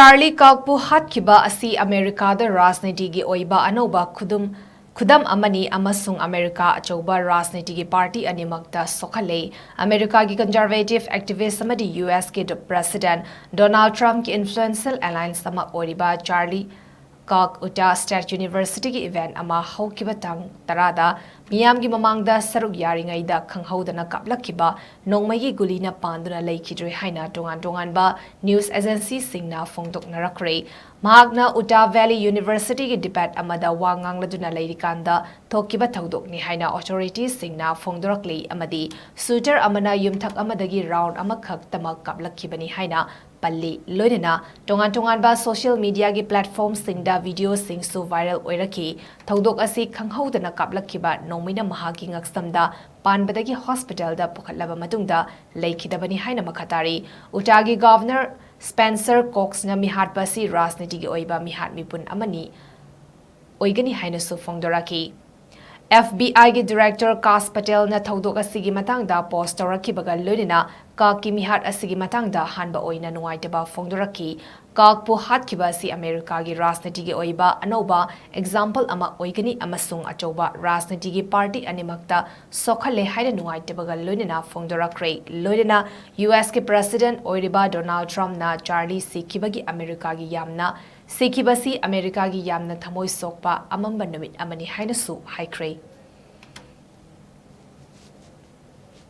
Charlie Kirkpu HOUKHIBA asi America da Rajnitigi oiba anoba khudam amani amasung America achauba Rajnitigi party animakta sokhale America gi conservative activist amadi US ke president Donald Trump ki influential alliance sama OIRIBA Charlie Kirk Utah State University ki event ama HOUKHIBA tang tarada MEEYAM gi MAMANGDA Saruk Yari Ngaida KHANGHAODANA KAPLAKKHIBA Nongmei gi Guli na Paduna Leikhidree haina tongan ba news agency singna phongdoknarakre mahakna Utah Valley University gi debate amada wangang laduna leirikanda thokiba thaudokni haina authorities singna phongdorakle amadi shooter amana yumthak amadagi round amakhak tamak kaplakkibani haina Palli loinena tongan ba social media gi platform singda video sing so viral oiraki thaudok asi khanghaudana kaplakhiba nongmina mahagi ngaksamda panbadagi hospital da pukhatlaba matungda leikhidabani haina makhatari Utagi governor Spencer Cox na mihat basi Rajnitigi oiba mihat mipun amani oigani haina su phongdoraki FBI gi director Kas Patel na thaudok asigi matangda post torakibaga loinena Kirk ki mihat asigi matangda hanba oina nuaitaba phongdoraki Kirkpu HOUKHIBA si America gi Rajnitigi oiba anoba example ama oigani amasung achauba Rajnitigi party animakta sokhale haina nuaitabaga loinena phongdorakre loinena US ki president OIRIBA Donald Trump na Charlie Sikibagi America gi yamna Sikibasi America gi yamna thamoi sokpa amamba numit amani haina su haikre